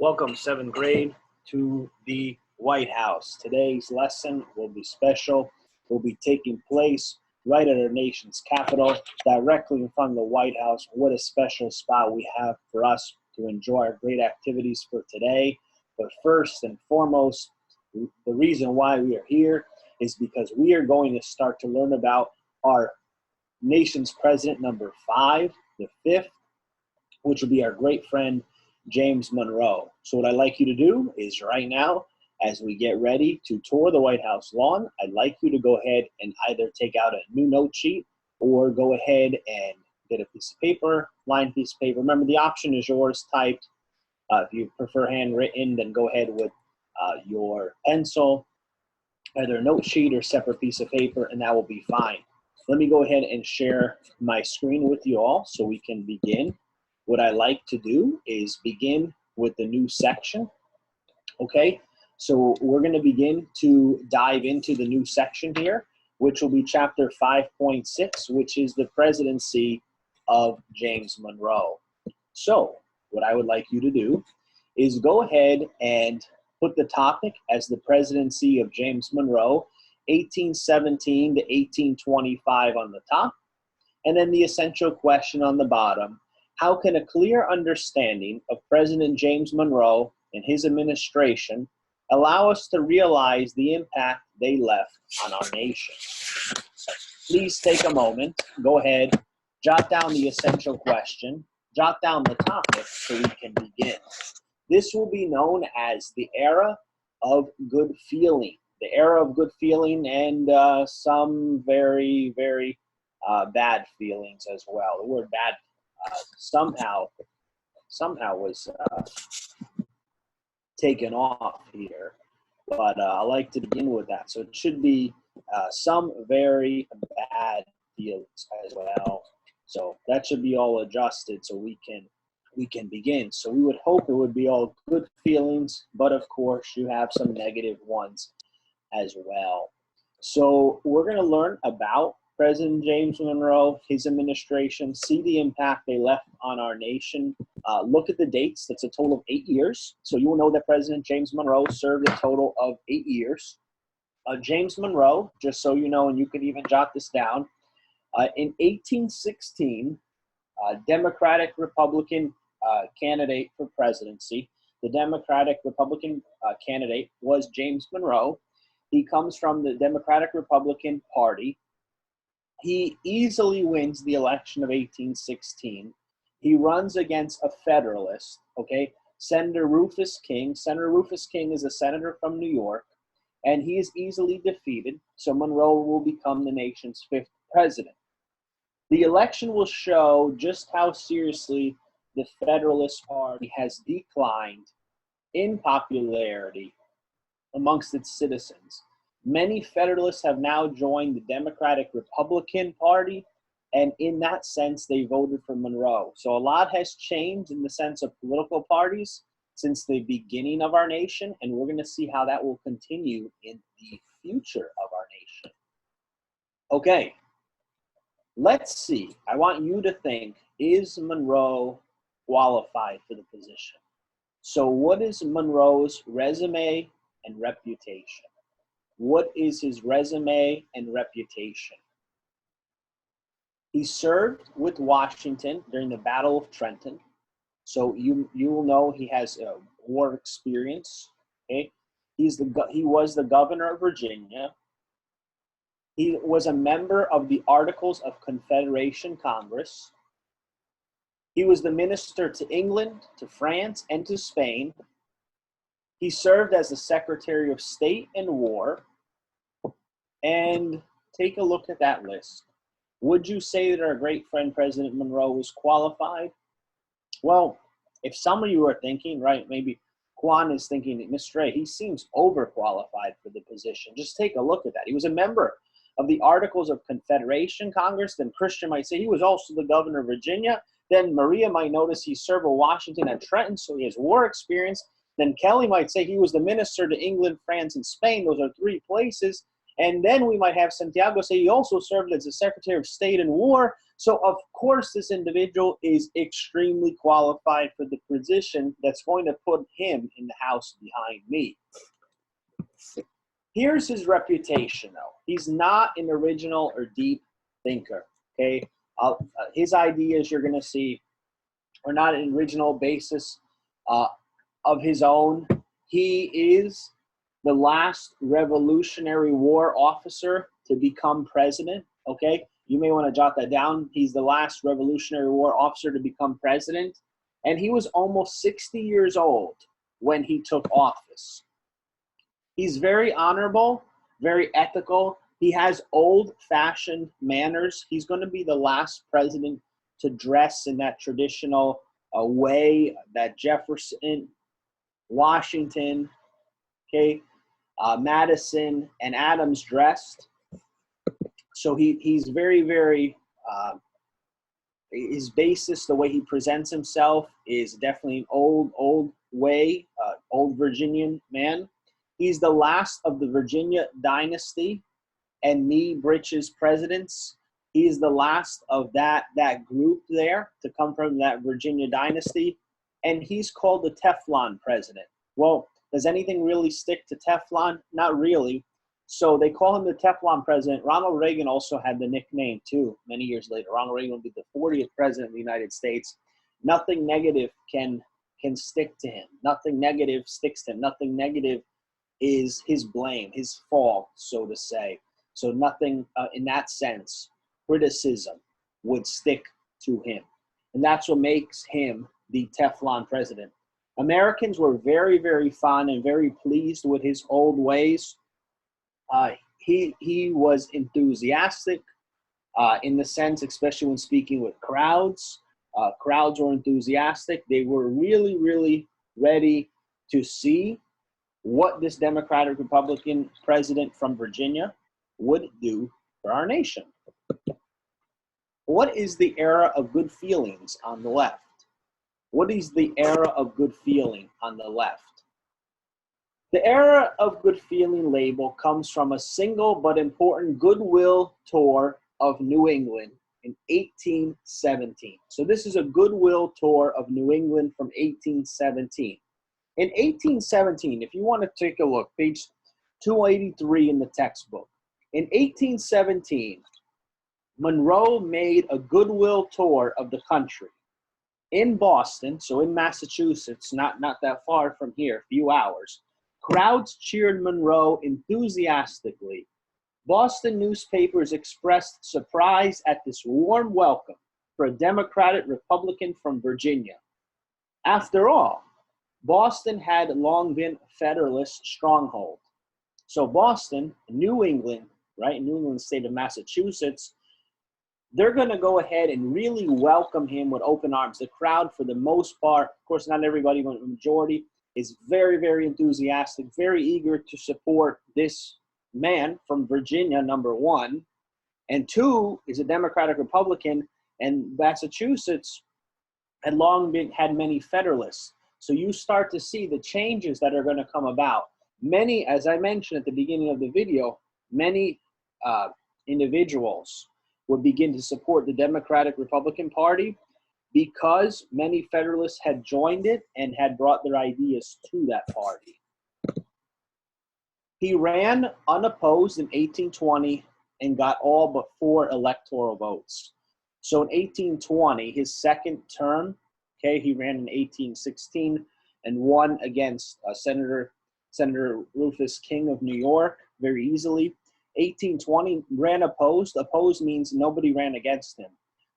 Welcome, seventh grade, to the White House. Today's lesson will be special. Will be taking place right at our nation's capital, directly in front of the White House. What a special spot we have for us to enjoy our great activities for today. But first and foremost, the reason why we are here is because we are going to start to learn about our nation's president, number 5, the 5th, which will be our great friend, James Monroe. So what I'd like you to do is right now, as we get ready to tour the White House lawn, I'd like you to go ahead and either take out a new note sheet or go ahead and get a piece of paper, lined piece of paper. Remember, the option is yours, typed. If you prefer handwritten, then go ahead with your pencil, either a note sheet or separate piece of paper, and that will be fine. Let me go ahead and share my screen with you all so we can begin. What I like to do is begin with the new section, okay? So we're going to begin to dive into the new section here, which will be chapter 5.6, which is the presidency of James Monroe. So what I would like you to do is go ahead and put the topic as the presidency of James Monroe, 1817 to 1825 on the top, and then the essential question on the bottom. How can a clear understanding of President James Monroe and his administration allow us to realize the impact they left on our nation? Please take a moment, go ahead, jot down the essential question, jot down the topic so we can begin. This will be known as the era of good feeling. The era of good feeling and some very, very bad feelings as well. The word bad somehow was taken off here, but I like to begin with that. So it should be some very bad feelings as well. So that should be all adjusted so we can begin. So we would hope it would be all good feelings, but of course you have some negative ones as well. So we're going to learn about President James Monroe, his administration, see the impact they left on our nation. Look at the dates. That's a total of 8 years. So you will know that President James Monroe served a total of 8 years. James Monroe, just so you know, and you can even jot this down, in 1816, Democratic Republican candidate for presidency. The Democratic Republican candidate was James Monroe. He comes from the Democratic Republican Party. He easily wins the election of 1816. He runs against a Federalist, okay, Senator Rufus King. Senator Rufus King is a senator from New York, and he is easily defeated, so Monroe will become the nation's 5th president. The election will show just how seriously the Federalist Party has declined in popularity amongst its citizens. Many Federalists have now joined the Democratic Republican Party, and in that sense, they voted for Monroe. So a lot has changed in the sense of political parties since the beginning of our nation, and we're going to see how that will continue in the future of our nation. Okay, let's see. I want you to think, is Monroe qualified for the position? So what is Monroe's resume and reputation? What is his resume and reputation? He served with Washington during the Battle of Trenton. So you will know he has war experience. Okay, he was the governor of Virginia. He was a member of the Articles of Confederation Congress. He was the minister to England, to France, and to Spain. He served as the Secretary of State in War. And take a look at that list. Would you say that our great friend President Monroe was qualified? Well, if some of you are thinking, right, maybe Quan is thinking, Mr. Ray, he seems overqualified for the position. Just take a look at that. He was a member of the Articles of Confederation Congress. Then Christian might say he was also the governor of Virginia. Then Maria might notice he served with Washington and Trenton, so he has war experience. Then Kelly might say he was the minister to England, France, and Spain. Those are 3 places. And then we might have Santiago say he also served as the Secretary of State in war. So, of course, this individual is extremely qualified for the position that's going to put him in the house behind me. Here's his reputation, though. He's not an original or deep thinker, okay? His ideas, you're going to see, are not an original basis of his own. He is the last Revolutionary War officer to become president, okay? You may want to jot that down. He's the last Revolutionary War officer to become president, and he was almost 60 years old when he took office. He's very honorable, very ethical. He has old-fashioned manners. He's going to be the last president to dress in that traditional way that Jefferson, Washington, okay, Madison, and Adams dressed. So he's very, very, his basis, the way he presents himself is definitely an old way, old Virginian man. He's the last of the Virginia dynasty and knee breeches presidents. He is the last of that group there to come from that Virginia dynasty. And he's called the Teflon president. Well, does anything really stick to Teflon? Not really. So they call him the Teflon president. Ronald Reagan also had the nickname too many years later. Ronald Reagan will be the 40th president of the United States. Nothing negative can stick to him. Nothing negative sticks to him. Nothing negative is his blame, his fault, so to say. So nothing in that sense, criticism would stick to him. And that's what makes him the Teflon president. Americans were very, very fond and very pleased with his old ways. He was enthusiastic in the sense, especially when speaking with crowds. Crowds were enthusiastic. They were really, really ready to see what this Democratic Republican president from Virginia would do for our nation. What is the era of good feelings on the left? What is the era of good feeling on the left? The era of good feeling label comes from a single but important goodwill tour of New England in 1817. So this is a goodwill tour of New England from 1817. In 1817, if you want to take a look, page 283 in the textbook. In 1817, Monroe made a goodwill tour of the country. In Boston, so in Massachusetts, not that far from here, a few hours, crowds cheered Monroe enthusiastically. Boston newspapers expressed surprise at this warm welcome for a Democratic Republican from Virginia. After all, Boston had long been a Federalist stronghold. So Boston, New England, right, New England state of Massachusetts, they're going to go ahead and really welcome him with open arms. The crowd, for the most part, of course, not everybody, but the majority, is very, very enthusiastic, very eager to support this man from Virginia, number one. And two, is a Democratic Republican, and Massachusetts had long had many Federalists. So you start to see the changes that are going to come about. Many, as I mentioned at the beginning of the video, many individuals would begin to support the Democratic Republican Party because many Federalists had joined it and had brought their ideas to that party. He ran unopposed in 1820 and got all but 4 electoral votes. So in 1820, his second term, okay, he ran in 1816 and won against Senator Rufus King of New York very easily. 1820, ran opposed. Opposed means nobody ran against him.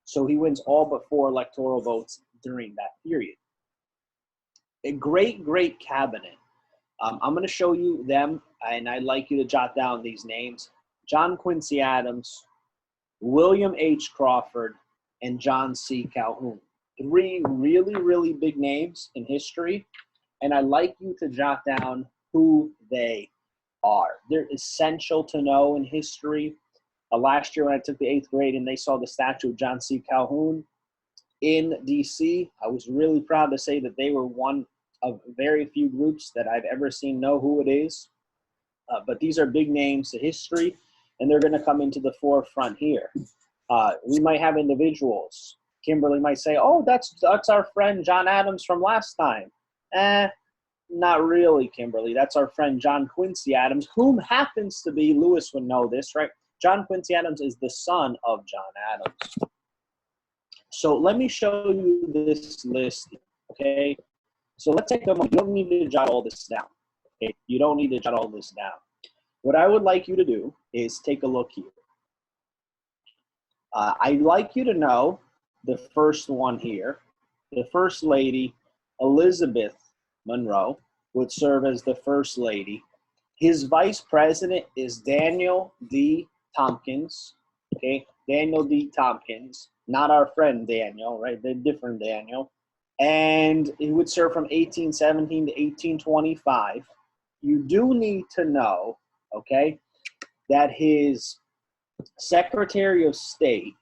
So he wins all but 4 electoral votes during that period. A great, great cabinet. I'm going to show you them, and I'd like you to jot down these names. John Quincy Adams, William H. Crawford, and John C. Calhoun. 3 really, really big names in history, and I'd like you to jot down who they are. They're essential to know in history. Last year when I took the 8th grade and they saw the statue of John C. Calhoun in D.C., I was really proud to say that they were one of very few groups that I've ever seen know who it is. But these are big names to history. and they're going to come into the forefront here. We might have individuals. Kimberly might say, oh, that's our friend John Adams from last time. Not really, Kimberly. That's our friend John Quincy Adams, whom happens to be, Lewis would know this, right? John Quincy Adams is the son of John Adams. So let me show you this list, okay? So let's take a moment. You don't need to jot all this down, okay? You don't need to jot all this down. What I would like you to do is take a look here. I'd like you to know the first one here. The First Lady, Elizabeth Monroe, would serve as the First Lady. His Vice President is Daniel D. Tompkins, okay? Daniel D. Tompkins, not our friend Daniel, right? The different Daniel. And he would serve from 1817 to 1825. You do need to know, okay, that his Secretary of State,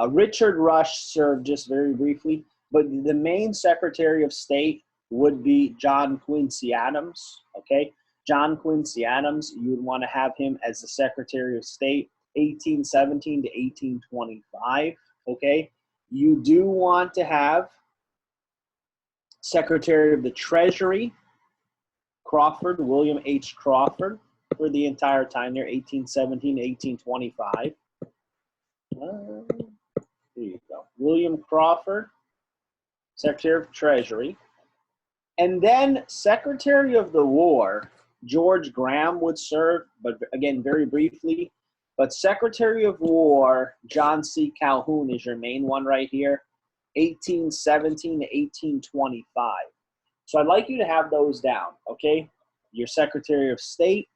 Richard Rush, served just very briefly, but the main Secretary of State would be John Quincy Adams, okay? John Quincy Adams, you would want to have him as the Secretary of State, 1817 to 1825, okay? You do want to have Secretary of the Treasury, Crawford, William H. Crawford, for the entire time there, 1817 to 1825. There you go. William Crawford, Secretary of Treasury. And then Secretary of the War, George Graham would serve, but again, very briefly. But Secretary of War, John C. Calhoun is your main one right here, 1817 to 1825. So I'd like you to have those down, okay? Your Secretary of State,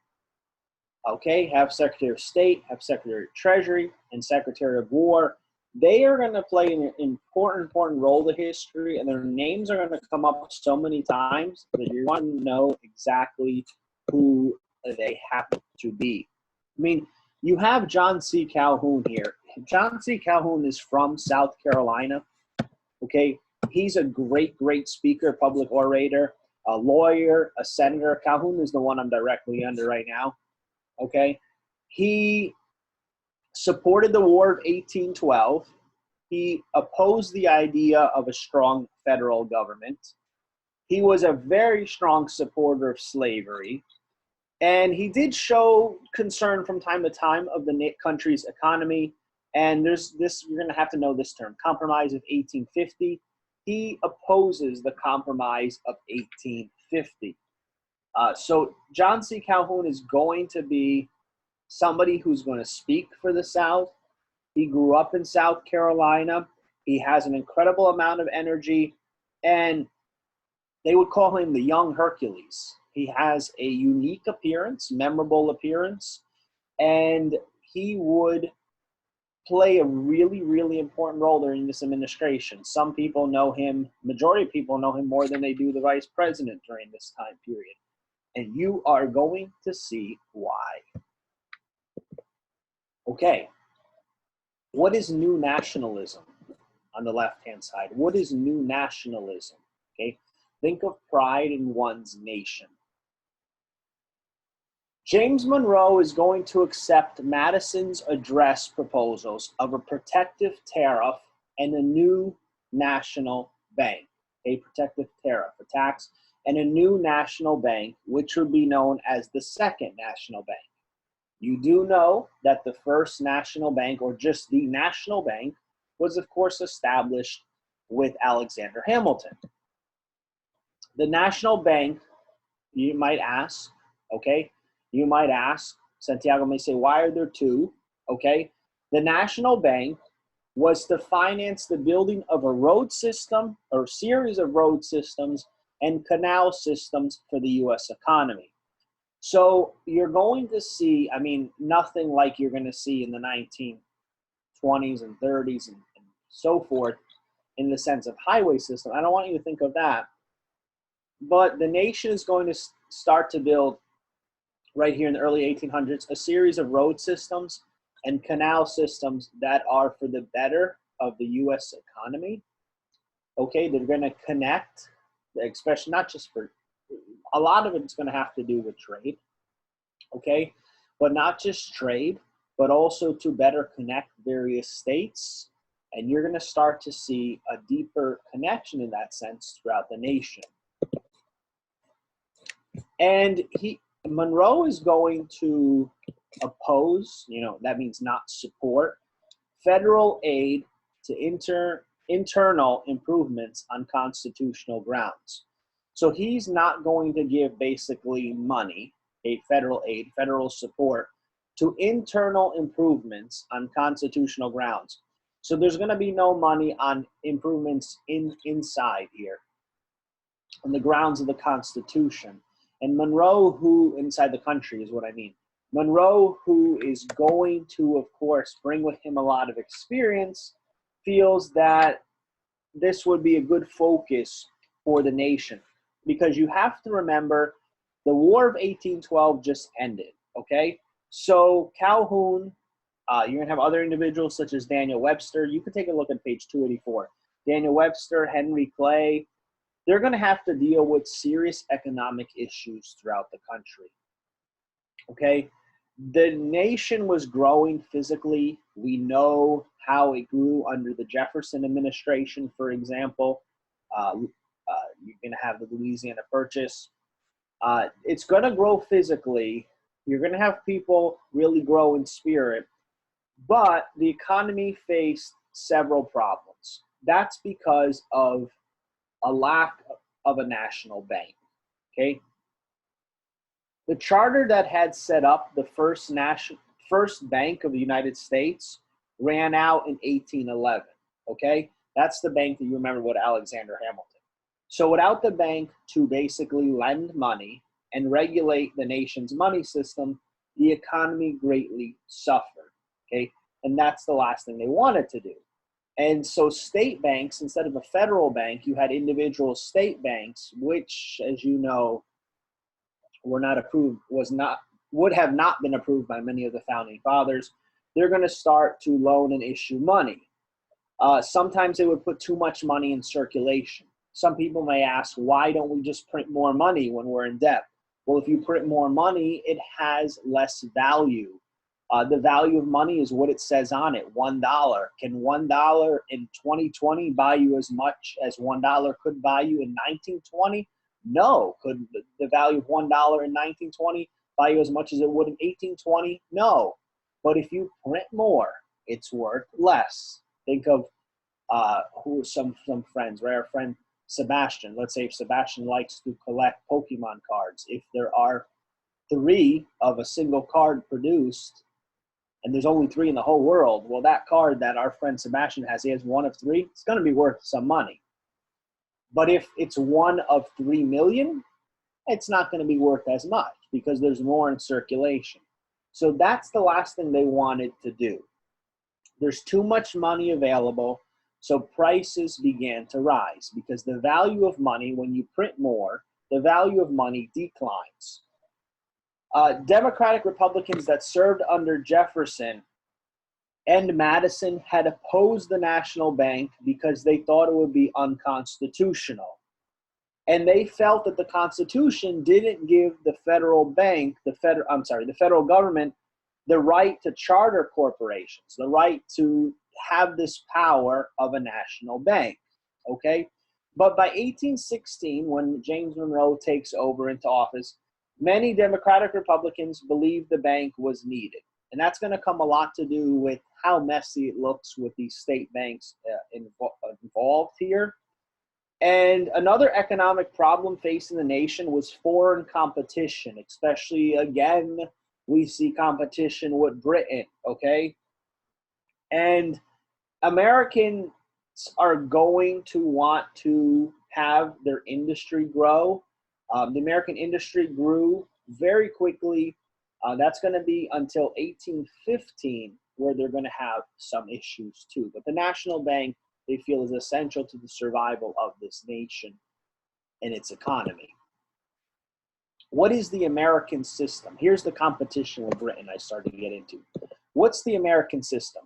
okay? Have Secretary of State, have Secretary of Treasury, and Secretary of War. They are going to play an important role in history, and their names are going to come up so many times that you want to know exactly who they happen to be. I mean, you have John C. Calhoun here. John C. Calhoun is from South Carolina, okay? He's a great speaker, public orator, a lawyer, a senator. Calhoun is the one I'm directly under right now, okay? He supported the War of 1812. He opposed the idea of a strong federal government. He was a very strong supporter of slavery. And he did show concern from time to time of the country's economy. And there's this, you're going to have to know this term, Compromise of 1850. He opposes the Compromise of 1850. So John C. Calhoun is going to be somebody who's going to speak for the South. He grew up in South Carolina. He has an incredible amount of energy, and they would call him the young Hercules. He has a unique appearance, memorable appearance, and he would play a really important role during this administration. Some people know him, majority of people know him more than they do the vice president during this time period. And you are going to see why. Okay, what is new nationalism on the left-hand side? What is new nationalism? Okay, think of pride in one's nation. James Monroe is going to accept Madison's address proposals of a protective tariff and a new national bank, a protective tariff, a tax, and a new national bank, which would be known as the Second National Bank. You do know that the first national bank, or just the national bank, was of course established with Alexander Hamilton. The national bank, you might ask, okay? You might ask, Santiago may say, why are there two? Okay, the national bank was to finance the building of a road system or series of road systems and canal systems for the U.S. economy. So you're going to see, I mean, nothing like you're going to see in the 1920s and 30s and so forth in the sense of highway system. I don't want you to think of that. But the nation is going to start to build right here in the early 1800s, a series of road systems and canal systems that are for the better of the U.S. economy. Okay, they're going to connect, especially not just for, a lot of it's going to have to do with trade. Okay, but not just trade, but also to better connect various states. And you're going to start to see a deeper connection in that sense throughout the nation. And Monroe is going to oppose, that means not support, federal aid to internal improvements on constitutional grounds. So he's not going to give basically money, federal aid, federal support to internal improvements on constitutional grounds. So there's going to be no money on improvements inside here, on the grounds of the Constitution. And Monroe, who inside the country is what I mean. Monroe, who is going to, of course, bring with him a lot of experience, feels that this would be a good focus for the nation. Because you have to remember, the War of 1812 just ended, okay? So Calhoun, you're going to have other individuals such as Daniel Webster. You can take a look at page 284. Daniel Webster, Henry Clay, they're going to have to deal with serious economic issues throughout the country, okay? The nation was growing physically. We know how it grew under the Jefferson administration, for example. You're going to have the Louisiana Purchase. It's going to grow physically. You're going to have people really grow in spirit. But the economy faced several problems. That's because of a lack of a national bank, okay? The charter that had set up the first bank of the United States ran out in 1811, okay? That's the bank that you remember with Alexander Hamilton. So without the bank to basically lend money and regulate the nation's money system, the economy greatly suffered, okay? And that's the last thing they wanted to do. And so state banks, instead of a federal bank, you had individual state banks, which, as you know, were not approved, would have not been approved by many of the founding fathers. They're going to start to loan and issue money. Sometimes they would put too much money in circulation. Some people may ask, why don't we just print more money when we're in debt? Well, if you print more money, it has less value. The value of money is what it says on it, $1. Can $1 in 2020 buy you as much as $1 could buy you in 1920? No. Could the value of $1 in 1920 buy you as much as it would in 1820? No. But if you print more, it's worth less. Think of who are some friends, right? Our friend Sebastian. Let's say if Sebastian likes to collect Pokemon cards. If there are 3 of a single card produced, and there's only 3 in the whole world, well, that card that our friend Sebastian has, he has 1 of 3, it's going to be worth some money. But if it's 1 of 3 million, it's not going to be worth as much because there's more in circulation. So that's the last thing they wanted to do. There's too much money available, so prices began to rise because the value of money, when you print more, the value of money declines. Democratic Republicans that served under Jefferson and Madison had opposed the national bank because they thought it would be unconstitutional. And they felt that the Constitution didn't give the federal bank, the federal government, the right to charter corporations, the right to have this power of a national bank, okay? But by 1816, when James Monroe takes over into office, many Democratic Republicans believed the bank was needed. And that's going to come a lot to do with how messy it looks with these state banks involved here. And another economic problem facing the nation was foreign competition, especially, again, we see competition with Britain, okay? And Americans are going to want to have their industry grow. The American industry grew very quickly. That's going to be until 1815, where they're going to have some issues too. But the national bank, they feel, is essential to the survival of this nation and its economy. What is the American system? Here's the competition with Britain I started to get into. What's the American system?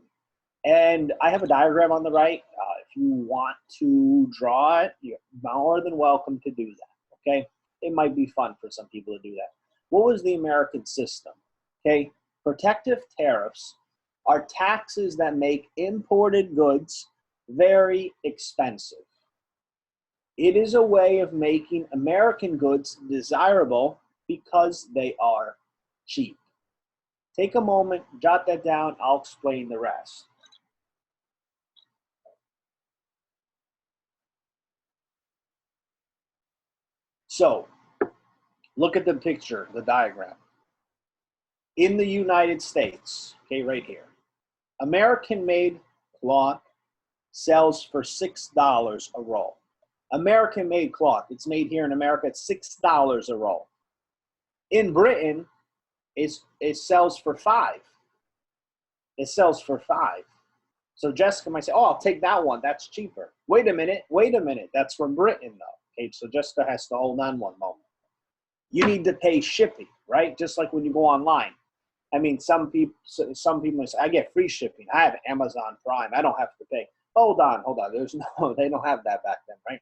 And I have a diagram on the right. If you want to draw it, you're more than welcome to do that, okay? It might be fun for some people to do that. What was the American system? Okay, Protective tariffs are taxes that make imported goods very expensive. It is a way of making American goods desirable because they are cheap. Take a moment, jot that down, I'll explain the rest. So, look at the picture, the diagram. In the United States, okay, right here, American-made cloth sells for $6 a roll. American-made cloth, it's made here in America, it's $6 a roll. In Britain, it sells for $5. It sells for $5. So Jessica might say, oh, I'll take that one, that's cheaper. Wait a minute, that's from Britain though. Okay, so Jessica has to hold on one moment. You need to pay shipping, right? Just like when you go online. I mean, some people say, I get free shipping. I have Amazon Prime. I don't have to pay. Hold on. There's no, they don't have that back then, right?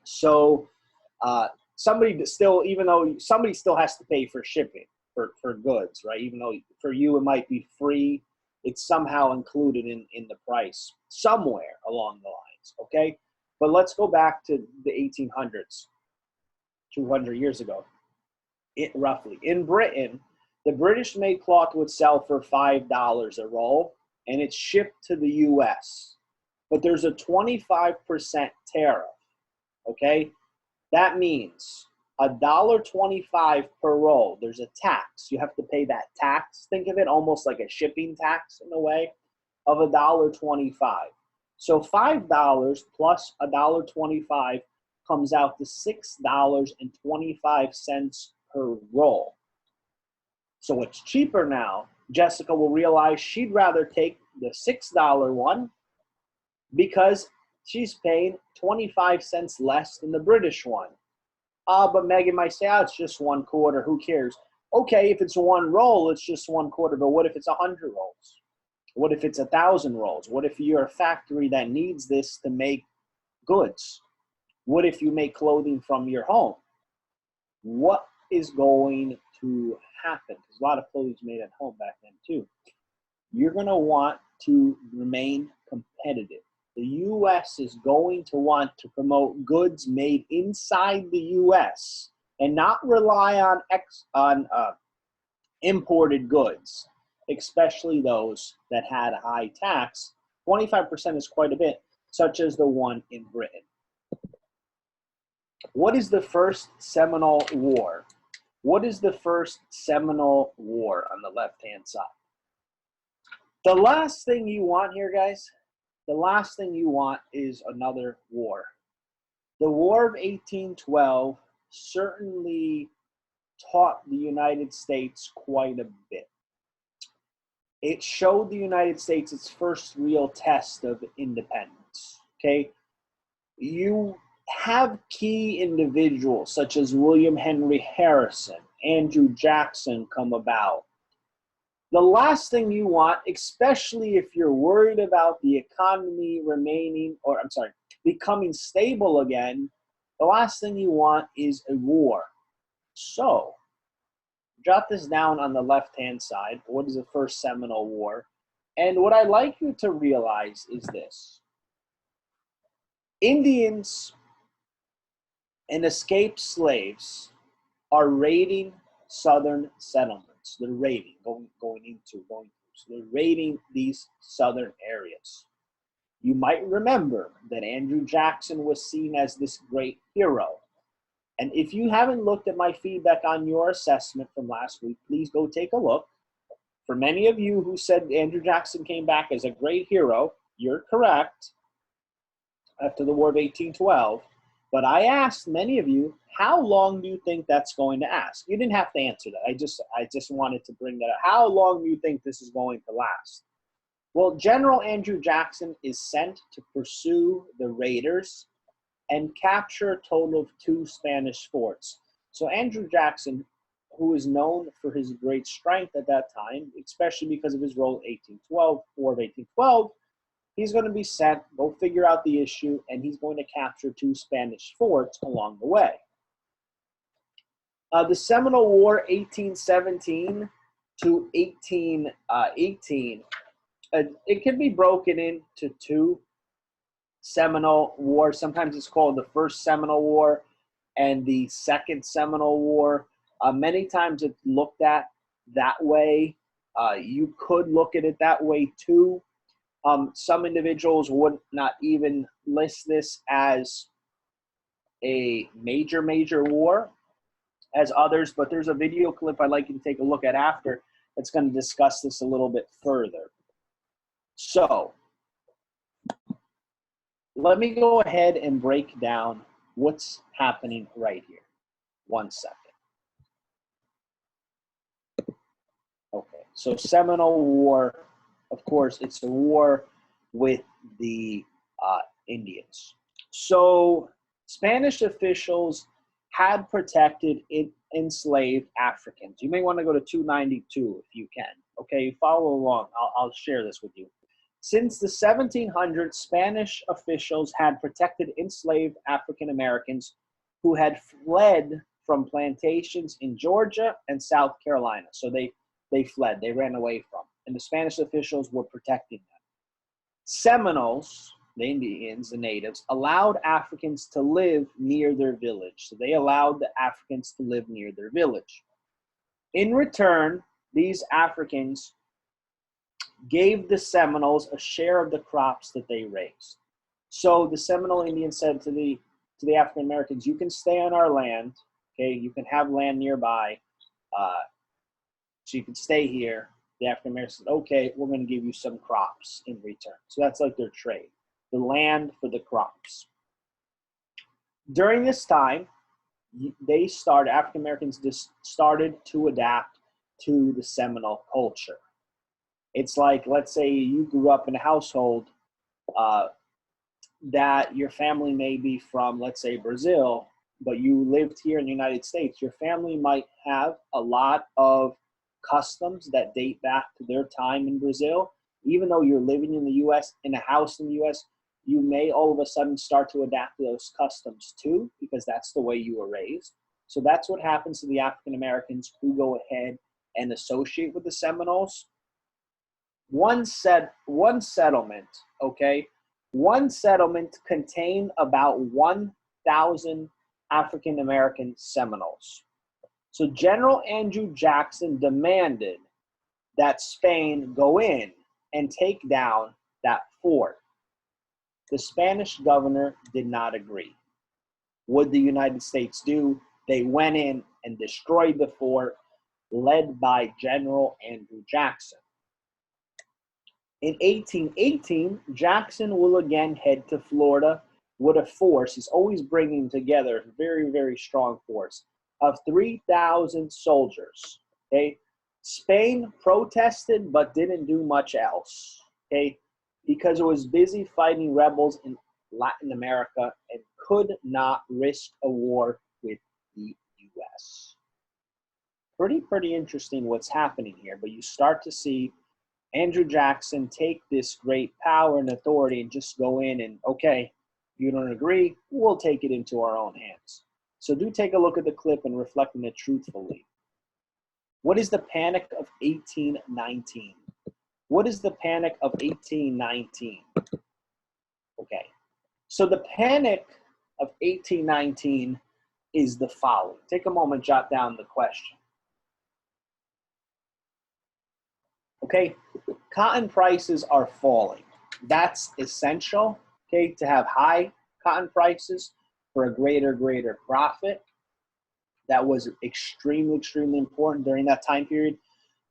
So somebody still has to pay for shipping for goods, right? Even though for you it might be free, it's somehow included in the price somewhere along the lines, okay? But let's go back to the 1800s, 200 years ago, roughly. In Britain, the British-made cloth would sell for $5 a roll, and it's shipped to the U.S. But there's a 25% tariff, okay? That means $1.25 per roll. There's a tax. You have to pay that tax. Think of it almost like a shipping tax in a way of $1.25. So $5 plus $1.25 comes out to $6.25 per roll. So it's cheaper now. Jessica will realize she'd rather take the $6 one because she's paying 25 cents less than the British one. But Megan might say, oh, it's just 1/4. Who cares? Okay, if it's one roll, it's just 1/4. But what if it's 100 rolls? What if it's 1,000 rolls? What if you're a factory that needs this to make goods? What if you make clothing from your home? What is going to happen? Because a lot of clothing is made at home back then too. You're going to want to remain competitive. The U.S. is going to want to promote goods made inside the U.S. and not rely on imported goods, especially those that had a high tax. 25% is quite a bit, such as the one in Britain. What is the first Seminole War? What is the first Seminole War on the left-hand side? The last thing you want here, guys, the last thing you want is another war. The War of 1812 certainly taught the United States quite a bit. It showed the United States its first real test of independence, okay? You have key individuals such as William Henry Harrison, Andrew Jackson come about. The last thing you want, especially if you're worried about the economy becoming stable again, the last thing you want is a war. So, jot this down on the left-hand side. What is the first Seminole War? And what I'd like you to realize is this. Indians and escaped slaves are raiding southern settlements. They're raiding, going through. So they're raiding these southern areas. You might remember that Andrew Jackson was seen as this great hero. And if you haven't looked at my feedback on your assessment from last week, please go take a look. For many of you who said Andrew Jackson came back as a great hero, you're correct after the War of 1812. But I asked many of you, how long do you think that's going to last? You didn't have to answer that. I just wanted to bring that up. How long do you think this is going to last? Well, General Andrew Jackson is sent to pursue the raiders and capture a total of 2 Spanish forts. So Andrew Jackson, who is known for his great strength at that time, especially because of his role in 1812, War of 1812, he's going to be sent, go figure out the issue, and he's going to capture 2 Spanish forts along the way. The Seminole War, 1817, to 1818, it can be broken into two Seminole Wars. Sometimes it's called the First Seminole War and the Second Seminole War. Many times it's looked at that way. You could look at it that way too. Some individuals would not even list this as a major war as others, but there's a video clip I'd like you to take a look at after that's going to discuss this a little bit further. So let me go ahead and break down what's happening right here. 1 second. Okay, so Seminole War, of course, it's a war with the Indians. So Spanish officials had protected enslaved Africans. You may want to go to 292 if you can. Okay, follow along. I'll share this with you. Since the 1700s, Spanish officials had protected enslaved African Americans who had fled from plantations in Georgia and South Carolina. So they fled, they ran away from, and the Spanish officials were protecting them. Seminoles, the Indians, the natives, allowed Africans to live near their village. So they allowed the Africans to live near their village. In return, these Africans gave the Seminoles a share of the crops that they raised. So the Seminole Indians said to the African Americans, you can stay on our land, okay? You can have land nearby, so you can stay here. The African Americans said, okay, we're going to give you some crops in return. So that's like their trade, the land for the crops. During this time, African Americans just started to adapt to the Seminole culture. It's like, let's say you grew up in a household that your family may be from, let's say, Brazil, but you lived here in the United States. Your family might have a lot of customs that date back to their time in Brazil. Even though you're living in the U.S., in a house in the U.S., you may all of a sudden start to adapt to those customs too, because that's the way you were raised. So that's what happens to the African Americans who go ahead and associate with the Seminoles. One settlement, okay? One settlement contained about 1,000 African American Seminoles. So General Andrew Jackson demanded that Spain go in and take down that fort. The Spanish governor did not agree. What did the United States do? They went in and destroyed the fort, led by General Andrew Jackson. In 1818, Jackson will again head to Florida with a force. He's always bringing together a very, very strong force of 3,000 soldiers. Okay, Spain protested but didn't do much else. Okay, because it was busy fighting rebels in Latin America and could not risk a war with the U.S. Pretty interesting what's happening here, but you start to see Andrew Jackson take this great power and authority and just go in and, okay, you don't agree, we'll take it into our own hands. So do take a look at the clip and reflect on it truthfully. What is the Panic of 1819? What is the Panic of 1819? Okay, so the Panic of 1819 is the following. Take a moment, jot down the question. Okay, cotton prices are falling. That's essential, okay, to have high cotton prices for a greater profit. That was extremely important during that time period.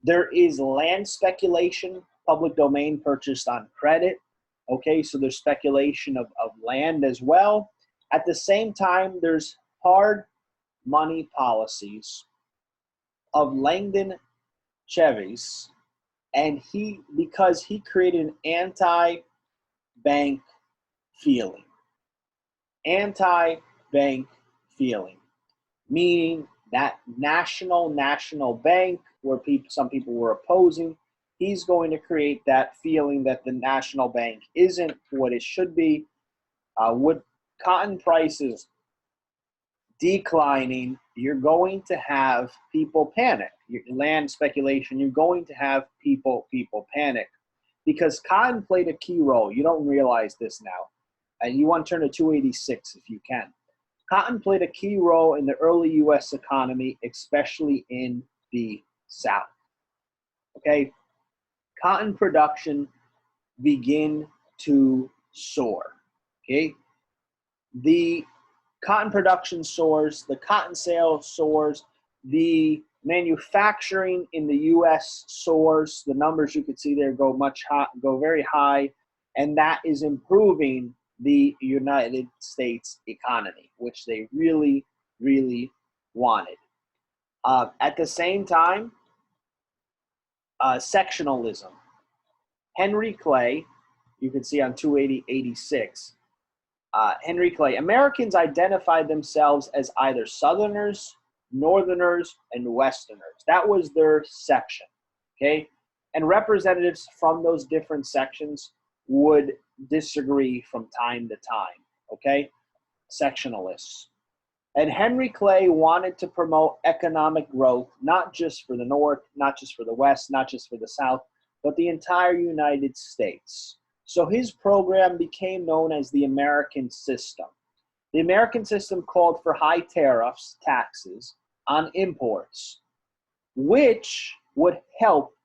There is land speculation, public domain purchased on credit. Okay, so there's speculation of land as well. At the same time, there's hard money policies of Langdon Cheves, and because he created an anti-bank feeling. Anti-bank feeling, meaning that national bank where some people were opposing, he's going to create that feeling that the national bank isn't what it should be. With cotton prices declining you're going to have people panic. Land speculation, you're going to have people panic because cotton played a key role. You don't realize this now. And you want to turn to 286 if you can. Cotton played a key role in the early U.S. economy, especially in the South. Okay? Cotton production began to soar. Okay? The cotton production soars, the cotton sales soars, the manufacturing in the U.S. soars. The numbers you can see there go very high, and that is improving the United States economy, which they really, really wanted. At the same time, sectionalism. Henry Clay, you can see on 286. Henry Clay, Americans identified themselves as either Southerners, Northerners, and Westerners. That was their section, okay? And representatives from those different sections would disagree from time to time, okay? Sectionalists. And Henry Clay wanted to promote economic growth, not just for the North, not just for the West, not just for the South, but the entire United States. So his program became known as the American System. The American System called for high tariffs, taxes, on imports, which would help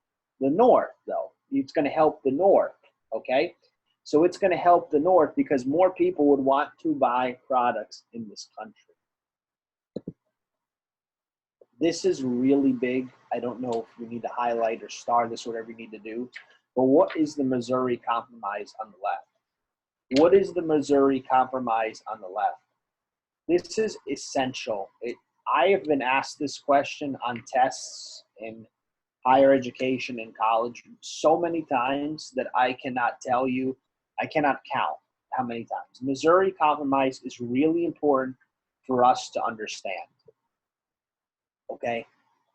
the North, though. It's going to help the North, okay? So it's going to help the North because more people would want to buy products in this country. This is really big. I don't know if you need to highlight or star this, whatever you need to do. But what is the Missouri Compromise on the left? What is the Missouri Compromise on the left? This is essential. I have been asked this question on tests in higher education and college so many times that I cannot tell you, I cannot count how many times. Missouri Compromise is really important for us to understand. Okay?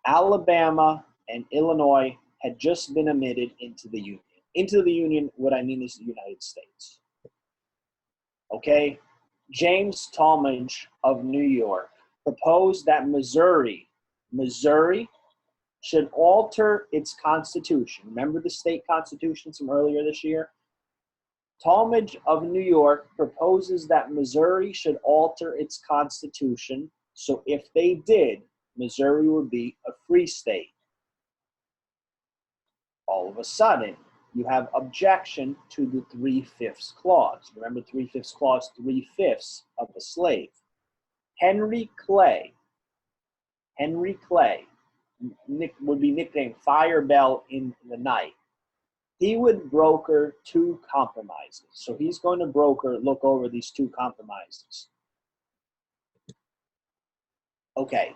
Alabama and Illinois had just been admitted into the Union. Into the Union, what I mean is the United States. Okay? James Talmadge of New York proposed that Missouri should alter its constitution. Remember the state constitutions from earlier this year? Talmadge of New York proposes that Missouri should alter its constitution, so if they did, Missouri would be a free state. All of a sudden, you have objection to the 3/5 clause. Remember 3/5 clause, 3/5 of the slave. Henry Clay would be nicknamed Fire Bell in the night. He would broker two compromises. So he's going to look over these two compromises. Okay,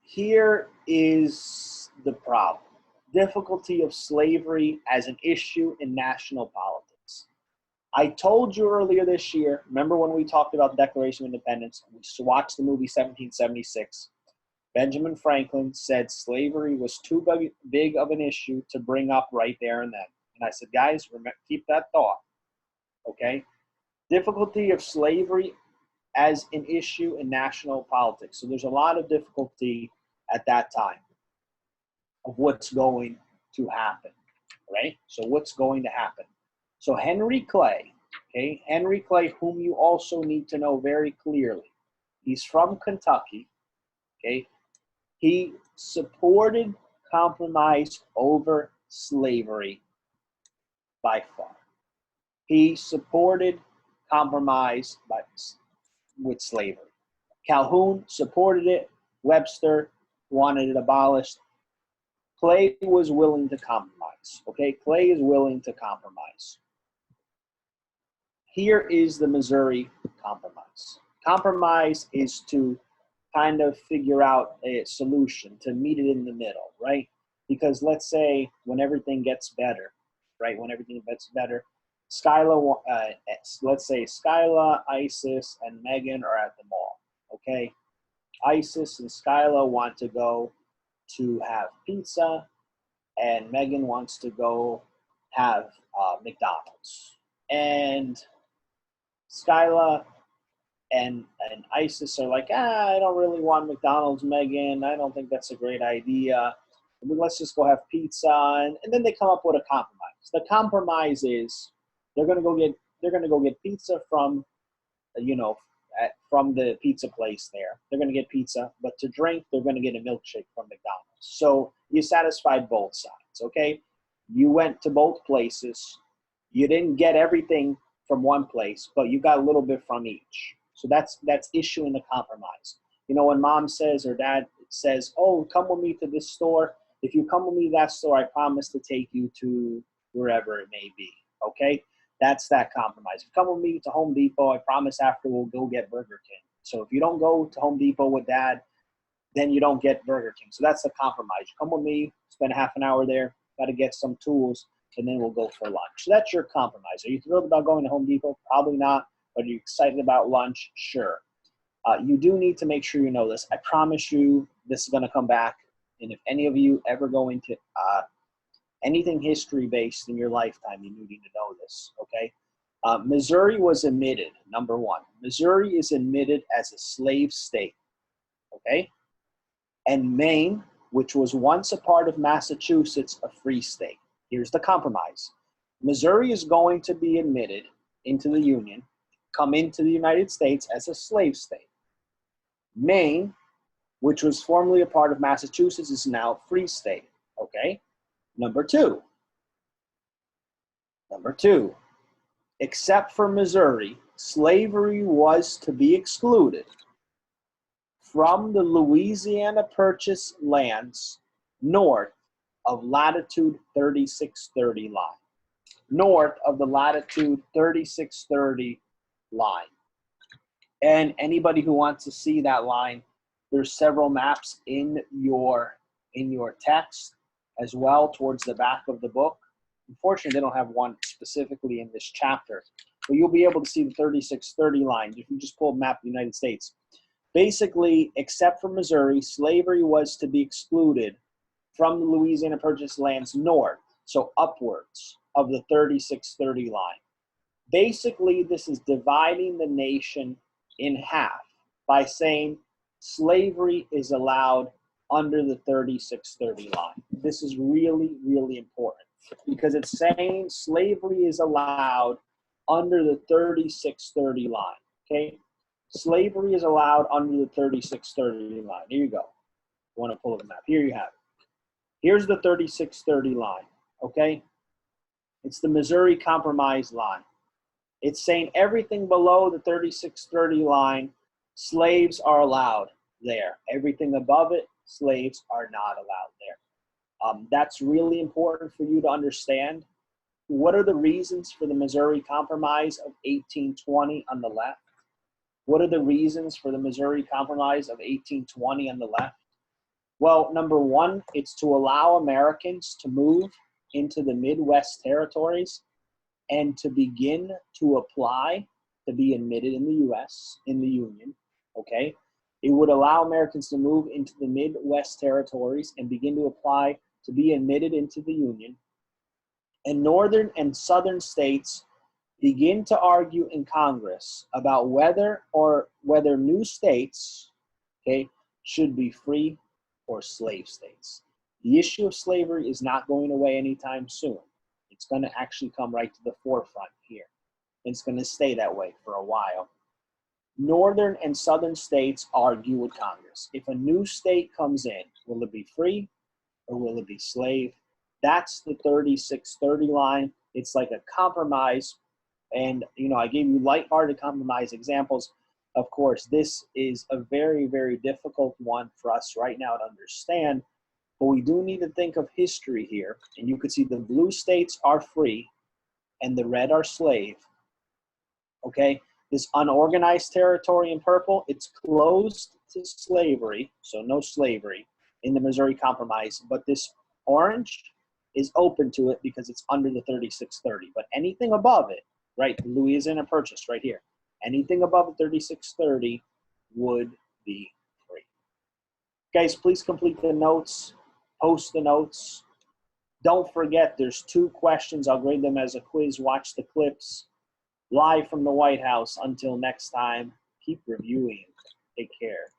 here is the problem. Difficulty of slavery as an issue in national politics. I told you earlier this year, remember when we talked about the Declaration of Independence, we watched the movie 1776, Benjamin Franklin said slavery was too big of an issue to bring up right there and then. And I said, guys, keep that thought, okay? Difficulty of slavery as an issue in national politics. So there's a lot of difficulty at that time of what's going to happen, right? So what's going to happen? So Henry Clay, okay? Henry Clay, whom you also need to know very clearly. He's from Kentucky, okay? He supported compromise over slavery by far. He supported compromise with slavery. Calhoun supported it. Webster wanted it abolished. Clay was willing to compromise. Okay, Clay is willing to compromise. Here is the Missouri Compromise. Compromise is to kind of figure out a solution, to meet it in the middle, right? Because let's say when everything gets better, right? When everything gets better, let's say Skyla, Isis, and Megan are at the mall, okay? Isis and Skyla want to go to have pizza, and Megan wants to go have McDonald's. And Skyla and ISIS are like, I don't really want McDonald's, Megan. I don't think that's a great idea. Let's just go have pizza, and then they come up with a compromise. The compromise is they're gonna go get pizza from, from the pizza place there. They're gonna get pizza, but to drink, they're gonna get a milkshake from McDonald's. So you satisfied both sides, okay? You went to both places. You didn't get everything from one place, but you got a little bit from each. So that's issuing the compromise. When mom says or dad says, oh, come with me to this store. If you come with me to that store, I promise to take you to wherever it may be, okay? That's that compromise. If you come with me to Home Depot, I promise after we'll go get Burger King. So if you don't go to Home Depot with dad, then you don't get Burger King. So that's the compromise. You come with me, spend half an hour there, got to get some tools, and then we'll go for lunch. So that's your compromise. Are you thrilled about going to Home Depot? Probably not. But are you excited about lunch? Sure. You do need to make sure you know this. I promise you this is going to come back. And if any of you ever go into anything history-based in your lifetime, you need to know this, okay? Missouri was admitted, number one. Missouri is admitted as a slave state, okay? And Maine, which was once a part of Massachusetts, a free state. Here's the compromise. Missouri is going to be admitted into the Union, come into the United States as a slave state. Maine, which was formerly a part of Massachusetts, is now a free state, okay? Number two, except for Missouri, slavery was to be excluded from the Louisiana Purchase lands north of latitude 3630 line. North of the latitude 3630 line. And anybody who wants to see that line, there's several maps in your text as well towards the back of the book. Unfortunately, they don't have one specifically in this chapter, but you'll be able to see the 3630 line if you just pull a map of the United States. Basically, except for Missouri, slavery was to be excluded from the Louisiana Purchase lands north, so upwards of the 3630 line. Basically, this is dividing the nation in half by saying slavery is allowed under the 3630 line. This is really, really important because it's saying slavery is allowed under the 3630 line, okay? Slavery is allowed under the 3630 line. Here you go. I want to pull up the map. Here you have it. Here's the 3630 line, okay? It's the Missouri Compromise line. It's saying everything below the 3630 line, slaves are allowed there. Everything above it, slaves are not allowed there. That's really important for you to understand. What are the reasons for the Missouri Compromise of 1820 on the left? What are the reasons for the Missouri Compromise of 1820 on the left? Well, number one, it's to allow Americans to move into the Midwest territories and to begin to apply to be admitted in the U.S., in the Union, okay? It would allow Americans to move into the Midwest territories and begin to apply to be admitted into the Union. And northern and southern states begin to argue in Congress about whether new states, okay, should be free or slave states. The issue of slavery is not going away anytime soon. It's going to actually come right to the forefront here. It's going to stay that way for a while. Northern and southern states argue with Congress. If a new state comes in, will it be free or will it be slave? That's the 3630 line. It's like a compromise. And, I gave you lighthearted compromise examples. Of course, this is a very, very difficult one for us right now to understand. But we do need to think of history here. And you could see the blue states are free and the red are slave. Okay? This unorganized territory in purple, it's closed to slavery, so no slavery in the Missouri Compromise. But this orange is open to it because it's under the 3630. But anything above it, right, the Louisiana Purchase right here, anything above the 3630 would be free. Guys, please complete the notes, post the notes. Don't forget, there's 2 questions. I'll grade them as a quiz. Watch the clips live from the White House. Until next time, keep reviewing. Take care.